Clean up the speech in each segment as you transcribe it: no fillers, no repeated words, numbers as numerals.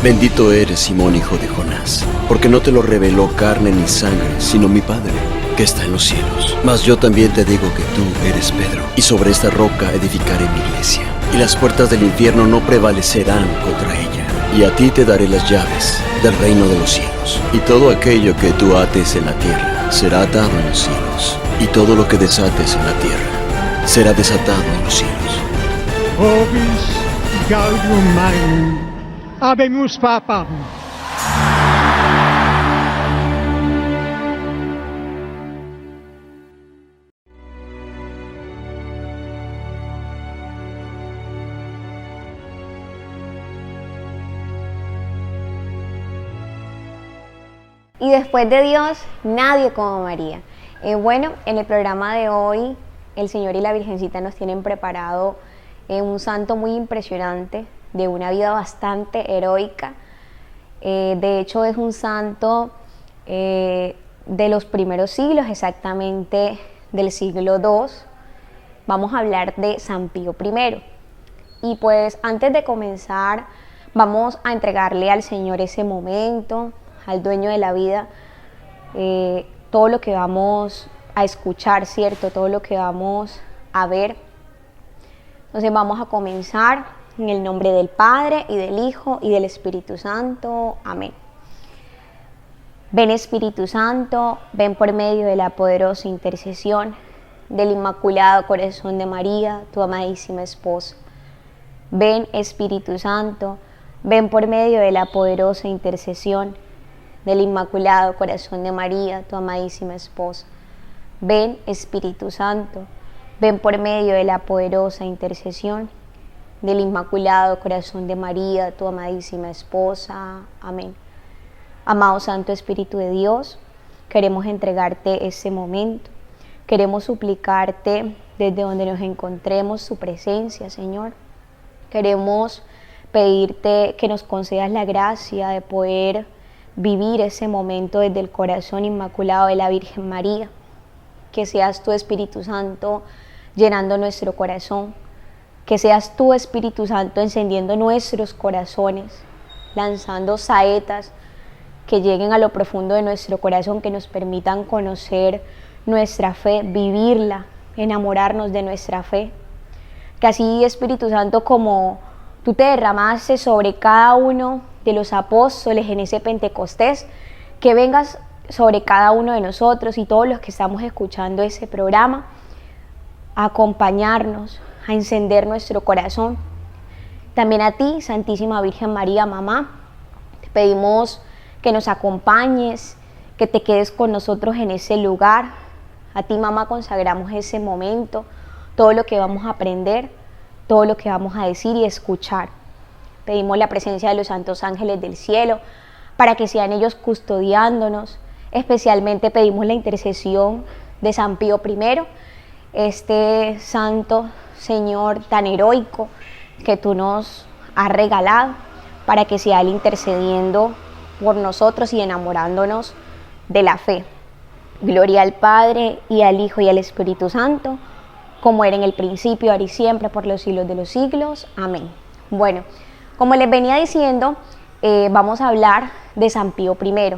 Bendito eres, Simón, hijo de Jonás, porque no te lo reveló carne ni sangre, sino mi Padre, que está en los cielos. Mas yo también te digo que tú eres Pedro, y sobre esta roca edificaré mi iglesia, y las puertas del infierno no prevalecerán contra ella. Y a ti te daré las llaves del reino de los cielos. Y todo aquello que tú ates en la tierra será atado en los cielos, y todo lo que desates en la tierra será desatado en los cielos. Vobis gaudium magnum, habemus papam. Y después de Dios, nadie como María. Bueno, en el programa de hoy, el Señor y la Virgencita nos tienen preparado un santo muy impresionante, de una vida bastante heroica. De hecho, es un santo de los primeros siglos, exactamente del siglo II. Vamos a hablar de San Pío I. Y pues antes de comenzar, vamos a entregarle al Señor ese momento, al dueño de la vida, todo lo que vamos a escuchar, ¿cierto? Todo lo que vamos a ver. Entonces vamos a comenzar en el nombre del Padre, y del Hijo, y del Espíritu Santo. Amén. Ven, Espíritu Santo, ven por medio de la poderosa intercesión del Inmaculado Corazón de María, tu amadísima esposa. Ven, Espíritu Santo, ven por medio de la poderosa intercesión del Inmaculado Corazón de María, tu amadísima esposa. Ven, Espíritu Santo, ven por medio de la poderosa intercesión del Inmaculado Corazón de María, tu amadísima esposa. Amén. Amado Santo Espíritu de Dios, queremos entregarte este momento. Queremos suplicarte desde donde nos encontremos tu presencia, Señor. Queremos pedirte que nos concedas la gracia de poder vivir ese momento desde el corazón inmaculado de la Virgen María. Que seas tu Espíritu Santo llenando nuestro corazón, que seas tu Espíritu Santo encendiendo nuestros corazones, lanzando saetas que lleguen a lo profundo de nuestro corazón, que nos permitan conocer nuestra fe, vivirla, enamorarnos de nuestra fe. Que así, Espíritu Santo, como tú te derramaste sobre cada uno de los apóstoles en ese Pentecostés, que vengas sobre cada uno de nosotros y todos los que estamos escuchando ese programa, a acompañarnos, a encender nuestro corazón. También a ti, Santísima Virgen María, Mamá, te pedimos que nos acompañes, que te quedes con nosotros en ese lugar. A ti, Mamá, consagramos ese momento, todo lo que vamos a aprender, todo lo que vamos a decir y escuchar. Pedimos la presencia de los santos ángeles del cielo para que sean ellos custodiándonos. Especialmente pedimos la intercesión de San Pío I, este santo Señor tan heroico que tú nos has regalado, para que sea Él intercediendo por nosotros y enamorándonos de la fe. Gloria al Padre, y al Hijo, y al Espíritu Santo, como era en el principio, ahora y siempre, por los siglos de los siglos. Amén. Bueno, como les venía diciendo, vamos a hablar de San Pío I.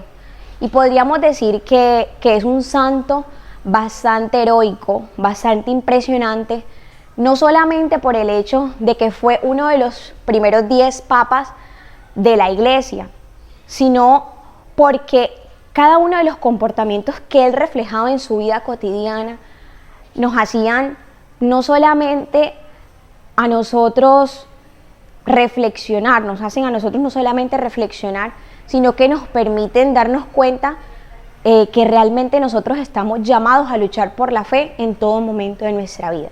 Y podríamos decir que es un santo bastante heroico, bastante impresionante, no solamente por el hecho de que fue uno de los primeros 10 papas de la Iglesia, sino porque cada uno de los comportamientos que él reflejaba en su vida cotidiana nos hacían no solamente a nosotros reflexionar, nos hacen a nosotros no solamente reflexionar, sino que nos permiten darnos cuenta que realmente nosotros estamos llamados a luchar por la fe en todo momento de nuestra vida.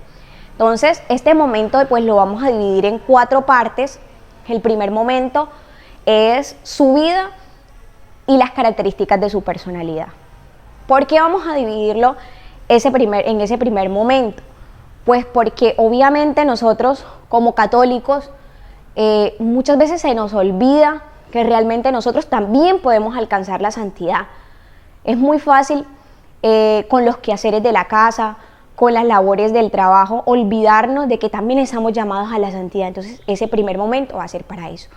Entonces, este momento pues lo vamos a dividir en 4 partes. El primer momento es su vida y las características de su personalidad. ¿Por qué vamos a dividirlo en ese primer momento? Pues porque obviamente nosotros como católicos muchas veces se nos olvida que realmente nosotros también podemos alcanzar la santidad. Es muy fácil con los quehaceres de la casa, con las labores del trabajo, olvidarnos de que también estamos llamados a la santidad. Entonces ese primer momento va a ser para eso.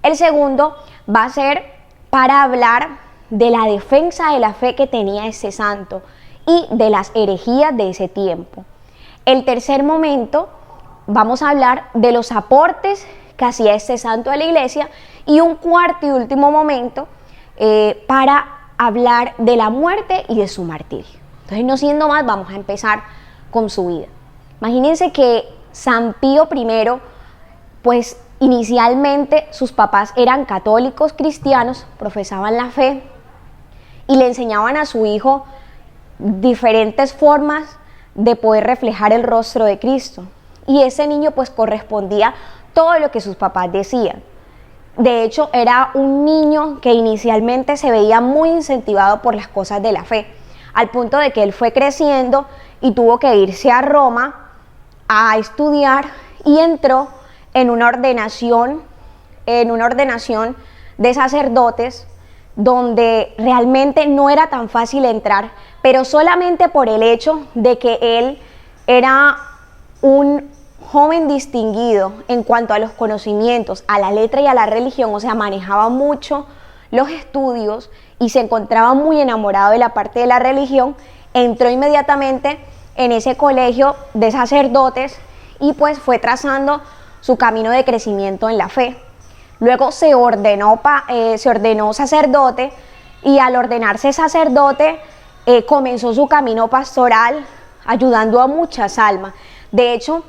El segundo va a ser para hablar de la defensa de la fe que tenía ese santo y de las herejías de ese tiempo. El tercer momento vamos a hablar de los aportes que hacía este santo a la iglesia, y un cuarto y último momento para hablar de la muerte y de su martirio. Entonces, no siendo más, vamos a empezar con su vida. Imagínense que San Pío I, pues inicialmente sus papás eran católicos cristianos, profesaban la fe y le enseñaban a su hijo diferentes formas de poder reflejar el rostro de Cristo. Y ese niño pues correspondía todo lo que sus papás decían. De hecho, era un niño que inicialmente se veía muy incentivado por las cosas de la fe, al punto de que él fue creciendo y tuvo que irse a Roma a estudiar y entró en una ordenación de sacerdotes, donde realmente no era tan fácil entrar, pero solamente por el hecho de que él era un joven distinguido en cuanto a los conocimientos, a la letra y a la religión, o sea, manejaba mucho los estudios y se encontraba muy enamorado de la parte de la religión, entró inmediatamente en ese colegio de sacerdotes y pues fue trazando su camino de crecimiento en la fe. Luego se ordenó sacerdote, y al ordenarse sacerdote comenzó su camino pastoral ayudando a muchas almas. De hecho,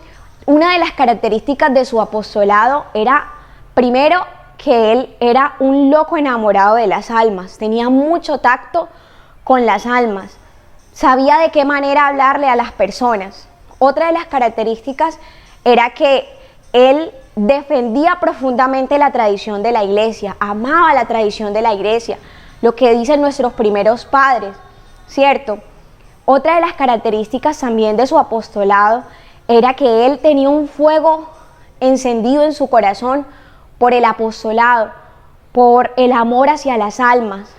una de las características de su apostolado era, primero, que él era un loco enamorado de las almas, tenía mucho tacto con las almas, sabía de qué manera hablarle a las personas. Otra de las características era que él defendía profundamente la tradición de la iglesia, amaba la tradición de la iglesia, lo que dicen nuestros primeros padres, ¿cierto? Otra de las características también de su apostolado era que él tenía un fuego encendido en su corazón por el apostolado, por el amor hacia las almas.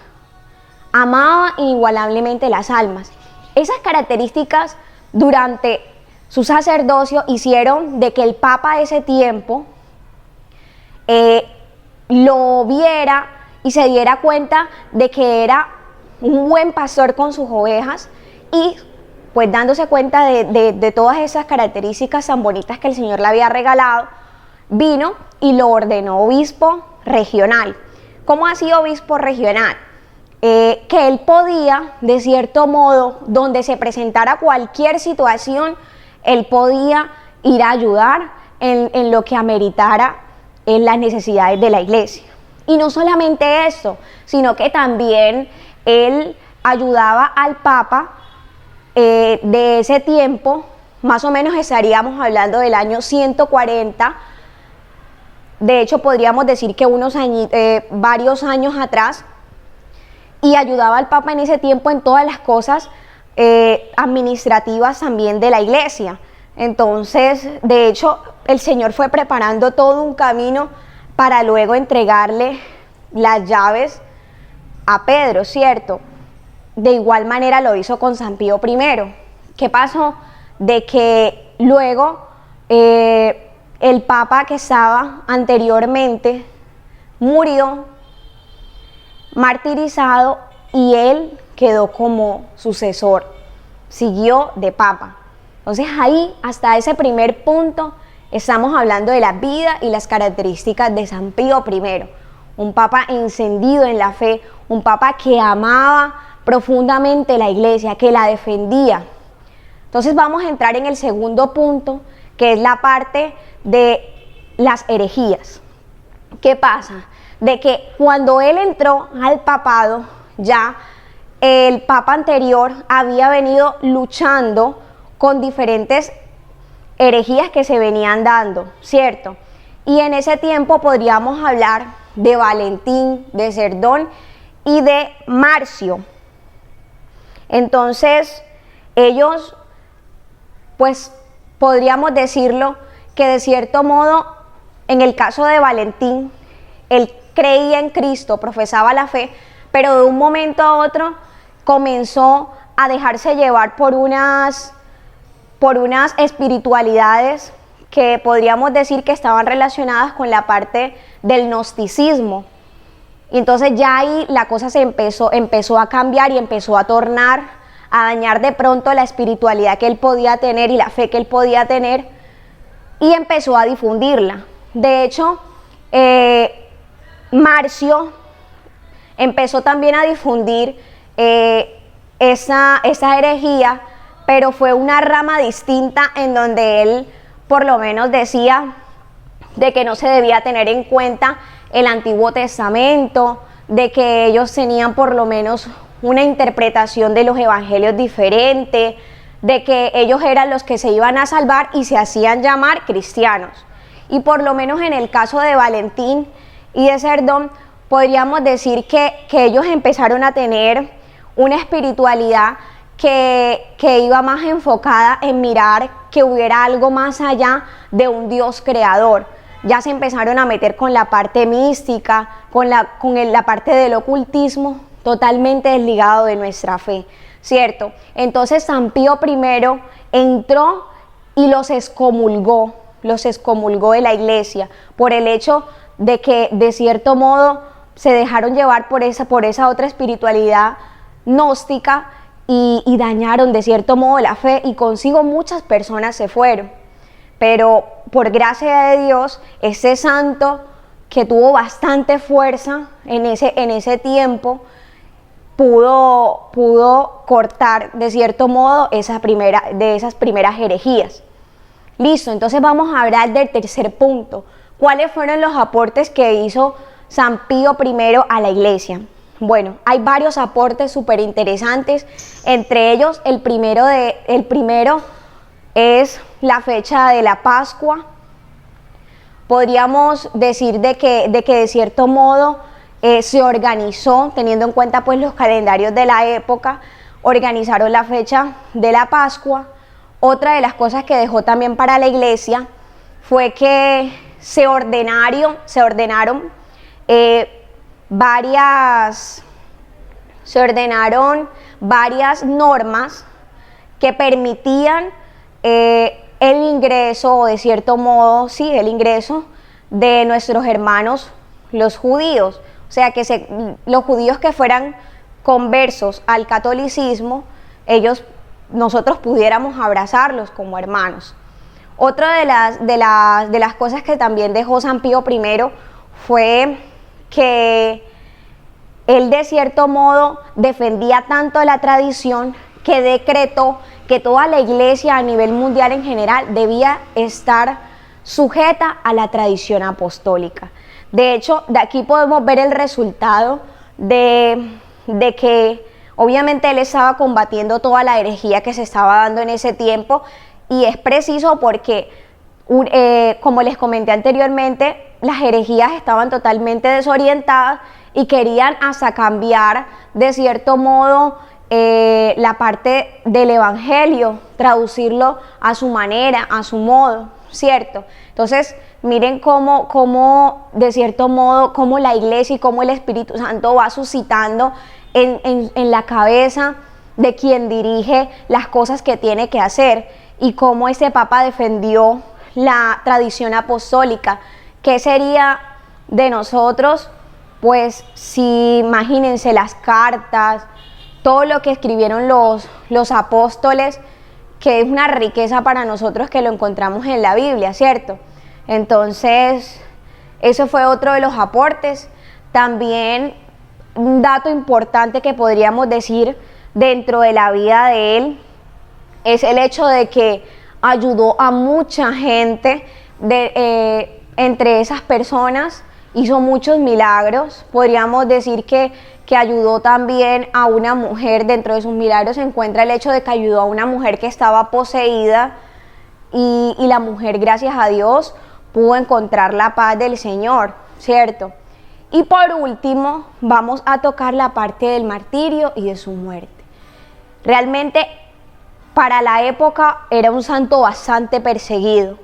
Amaba inigualablemente las almas. Esas características durante su sacerdocio hicieron de que el Papa de ese tiempo lo viera y se diera cuenta de que era un buen pastor con sus ovejas, y pues dándose cuenta de todas esas características tan bonitas que el Señor le había regalado, vino y lo ordenó obispo regional. ¿Cómo ha sido obispo regional? Que él podía, de cierto modo, donde se presentara cualquier situación, él podía ir a ayudar en lo que ameritara en las necesidades de la iglesia. Y no solamente eso, sino que también él ayudaba al Papa de ese tiempo, más o menos estaríamos hablando del año 140, de hecho podríamos decir que varios años atrás, y ayudaba al Papa en ese tiempo en todas las cosas administrativas también de la iglesia. Entonces, de hecho, el Señor fue preparando todo un camino para luego entregarle las llaves a Pedro, ¿cierto? De igual manera lo hizo con San Pío I. ¿Qué pasó? De que luego el Papa que estaba anteriormente murió martirizado y él quedó como sucesor, siguió de Papa. Entonces ahí, hasta ese primer punto, estamos hablando de la vida y las características de San Pío I, un Papa encendido en la fe, un Papa que amaba profundamente la iglesia, que la defendía. Entonces vamos a entrar en el segundo punto, que es la parte de las herejías. ¿Qué pasa? De que cuando él entró al papado, ya el papa anterior había venido luchando con diferentes herejías que se venían dando, ¿cierto? Y en ese tiempo podríamos hablar de Valentín, de Cerdón y de Marcio. Entonces, ellos, pues podríamos decirlo que de cierto modo, en el caso de Valentín, él creía en Cristo, profesaba la fe, pero de un momento a otro comenzó a dejarse llevar por unas espiritualidades que podríamos decir que estaban relacionadas con la parte del gnosticismo. Y entonces ya ahí la cosa empezó a cambiar y empezó a tornar, a dañar de pronto la espiritualidad que él podía tener y la fe que él podía tener, y empezó a difundirla. De hecho, Marcio empezó también a difundir esa herejía, pero fue una rama distinta en donde él por lo menos decía de que no se debía tener en cuenta el Antiguo Testamento, de que ellos tenían por lo menos una interpretación de los evangelios diferente, de que ellos eran los que se iban a salvar y se hacían llamar cristianos. Y por lo menos en el caso de Valentín y de Cerdón, podríamos decir que ellos empezaron a tener una espiritualidad que iba más enfocada en mirar que hubiera algo más allá de un Dios creador. Ya se empezaron a meter con la parte mística, con la parte del ocultismo, totalmente desligado de nuestra fe, ¿cierto? Entonces San Pío I entró y los excomulgó de la iglesia por el hecho de que de cierto modo se dejaron llevar por esa otra espiritualidad gnóstica y dañaron de cierto modo la fe, y consigo muchas personas se fueron. Pero por gracia de Dios, ese santo que tuvo bastante fuerza en ese tiempo, pudo cortar de cierto modo de esas primeras herejías. Listo, entonces vamos a hablar del tercer punto. ¿Cuáles fueron los aportes que hizo San Pío I a la iglesia? Bueno, hay varios aportes súper interesantes. Entre ellos, el primero es la fecha de la Pascua. Podríamos decir de que de cierto modo se organizó, teniendo en cuenta pues los calendarios de la época, organizaron la fecha de la Pascua. Otra de las cosas que dejó también para la iglesia fue que se ordenaron varias normas que permitían el ingreso, o de cierto modo, sí, el ingreso de nuestros hermanos los judíos. O sea, que los judíos que fueran conversos al catolicismo, nosotros pudiéramos abrazarlos como hermanos. Otra de las cosas que también dejó San Pío I fue que él de cierto modo defendía tanto la tradición que decretó que toda la iglesia a nivel mundial en general debía estar sujeta a la tradición apostólica. De hecho, de aquí podemos ver el resultado de que obviamente él estaba combatiendo toda la herejía que se estaba dando en ese tiempo, y es preciso porque, como les comenté anteriormente, las herejías estaban totalmente desorientadas y querían hasta cambiar de cierto modo la parte del evangelio, traducirlo a su manera, a su modo, ¿cierto? Entonces miren cómo de cierto modo, cómo la iglesia y cómo el Espíritu Santo va suscitando en la cabeza de quien dirige las cosas que tiene que hacer, y cómo ese papa defendió la tradición apostólica. ¿Qué sería de nosotros? Pues si imagínense las cartas, todo lo que escribieron los apóstoles, que es una riqueza para nosotros que lo encontramos en la Biblia, ¿cierto? Entonces, eso fue otro de los aportes. También un dato importante que podríamos decir dentro de la vida de él es el hecho de que ayudó a mucha gente. Entre esas personas hizo muchos milagros. Podríamos decir que ayudó también a una mujer. Dentro de sus milagros se encuentra el hecho de que ayudó a una mujer que estaba poseída, y la mujer, gracias a Dios, pudo encontrar la paz del Señor, ¿cierto? Y por último, vamos a tocar la parte del martirio y de su muerte. Realmente, para la época era un santo bastante perseguido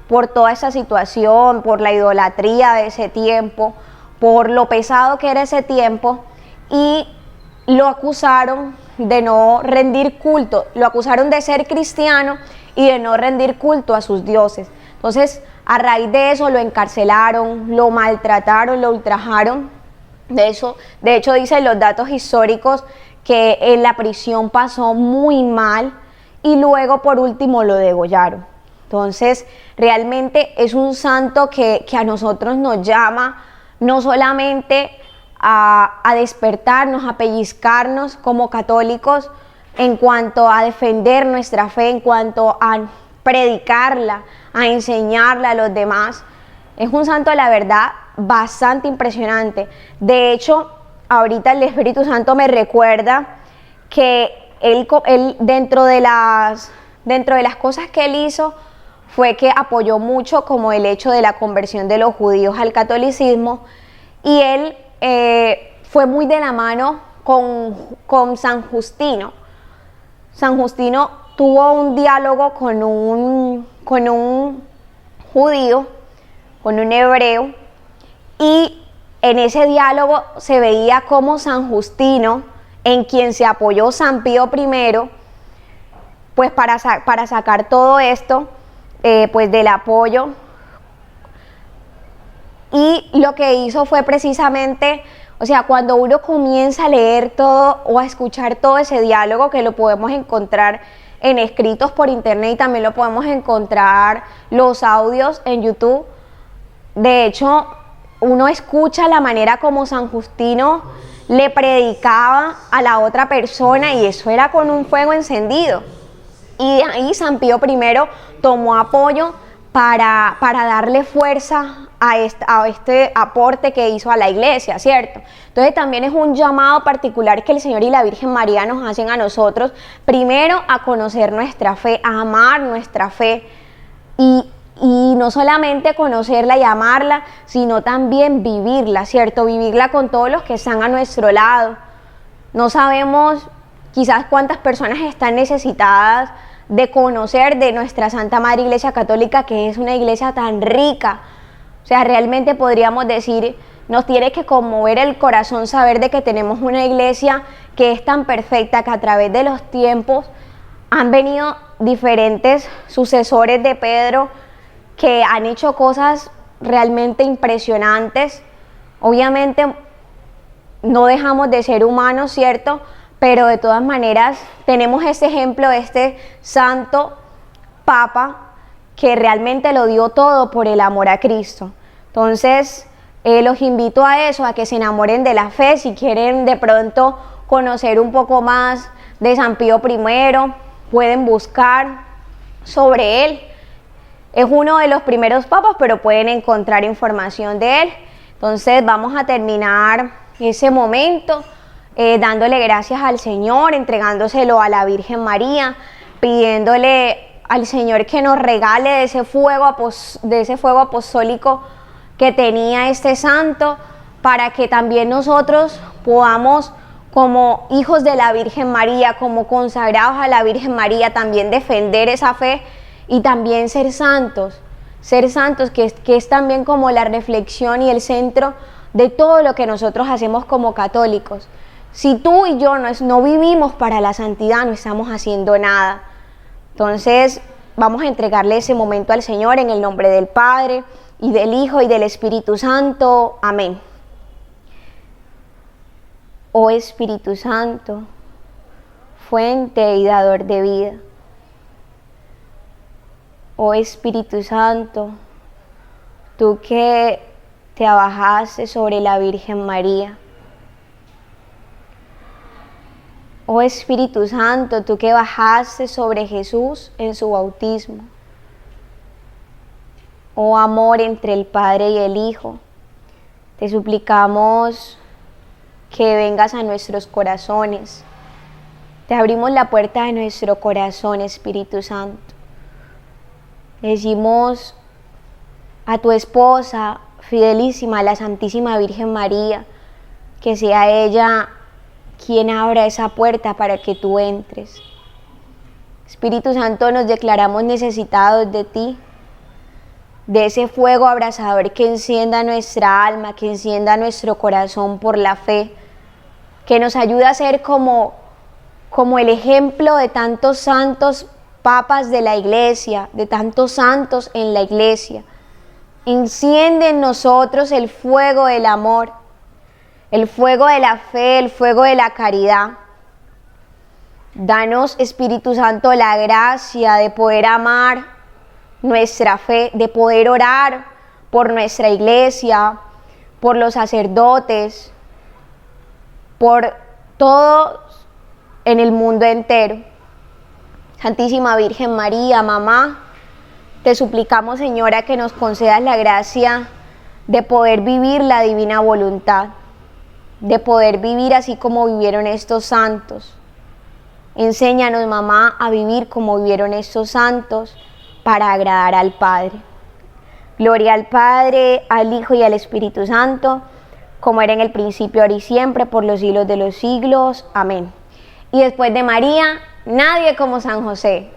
por toda esa situación, por la idolatría de ese tiempo, por lo pesado que era ese tiempo, y lo acusaron de no rendir culto, lo acusaron de ser cristiano y de no rendir culto a sus dioses. Entonces, a raíz de eso lo encarcelaron, lo maltrataron, lo ultrajaron. De hecho, dicen los datos históricos que en la prisión pasó muy mal y luego por último lo degollaron. Entonces, realmente es un santo que a nosotros nos llama no solamente a despertarnos, a pellizcarnos como católicos en cuanto a defender nuestra fe, en cuanto a predicarla, a enseñarla a los demás. Es un santo, la verdad, bastante impresionante. De hecho, ahorita el Espíritu Santo me recuerda que él dentro de las cosas que él hizo fue que apoyó mucho como el hecho de la conversión de los judíos al catolicismo, y él fue muy de la mano con San Justino. San Justino tuvo un diálogo con un judío, con un hebreo, y en ese diálogo se veía cómo San Justino, en quien se apoyó San Pío I, pues para sacar todo esto, pues del apoyo, y lo que hizo fue precisamente, o sea, cuando uno comienza a leer todo o a escuchar todo ese diálogo, que lo podemos encontrar en escritos por internet y también lo podemos encontrar los audios en YouTube. De hecho, uno escucha la manera como San Justino le predicaba a la otra persona, y eso era con un fuego encendido. Y de ahí San Pío I tomó apoyo para darle fuerza a este aporte que hizo a la iglesia, ¿cierto? Entonces también es un llamado particular que el Señor y la Virgen María nos hacen a nosotros, primero a conocer nuestra fe, a amar nuestra fe, y no solamente conocerla y amarla, sino también vivirla, ¿cierto? Vivirla con todos los que están a nuestro lado. No sabemos quizás cuántas personas están necesitadas de conocer de nuestra Santa Madre Iglesia Católica, que es una iglesia tan rica. O sea, realmente podríamos decir, nos tiene que conmover el corazón saber de que tenemos una iglesia que es tan perfecta, que a través de los tiempos han venido diferentes sucesores de Pedro que han hecho cosas realmente impresionantes. Obviamente no dejamos de ser humanos, ¿cierto? Pero de todas maneras tenemos este ejemplo de este santo papa que realmente lo dio todo por el amor a Cristo. Entonces, los invito a eso, a que se enamoren de la fe. Si quieren de pronto conocer un poco más de San Pío I, pueden buscar sobre él. Es uno de los primeros papas, pero pueden encontrar información de él. Entonces vamos a terminar ese momento dándole gracias al Señor, entregándoselo a la Virgen María, pidiéndole al Señor que nos regale de ese fuego apostólico que tenía este santo, para que también nosotros podamos, como hijos de la Virgen María, como consagrados a la Virgen María, también defender esa fe y también ser santos, que es también como la reflexión y el centro de todo lo que nosotros hacemos como católicos. Si tú y yo no vivimos para la santidad, no estamos haciendo nada. Entonces vamos a entregarle ese momento al Señor en el nombre del Padre, y del Hijo, y del Espíritu Santo. Amén. Oh Espíritu Santo, fuente y dador de vida. Oh Espíritu Santo, tú que te abajaste sobre la Virgen María. Oh Espíritu Santo, tú que bajaste sobre Jesús en su bautismo. Oh amor entre el Padre y el Hijo, te suplicamos que vengas a nuestros corazones. Te abrimos la puerta de nuestro corazón, Espíritu Santo. Decimos a tu esposa fidelísima, la Santísima Virgen María, que sea ella quien abra esa puerta para que tú entres. Espíritu Santo, nos declaramos necesitados de ti, de ese fuego abrasador que encienda nuestra alma, que encienda nuestro corazón por la fe, que nos ayude a ser como el ejemplo de tantos santos papas de la iglesia, de tantos santos en la iglesia. Enciende en nosotros el fuego del amor, el fuego de la fe, el fuego de la caridad. Danos, Espíritu Santo, la gracia de poder amar nuestra fe, de poder orar por nuestra iglesia, por los sacerdotes, por todos en el mundo entero. Santísima Virgen María, mamá, te suplicamos, Señora, que nos concedas la gracia de poder vivir la divina voluntad, de poder vivir así como vivieron estos santos. Enséñanos, mamá, a vivir como vivieron estos santos para agradar al Padre. Gloria al Padre, al Hijo y al Espíritu Santo, como era en el principio, ahora y siempre, por los siglos de los siglos. Amén. Y después de María, nadie como San José.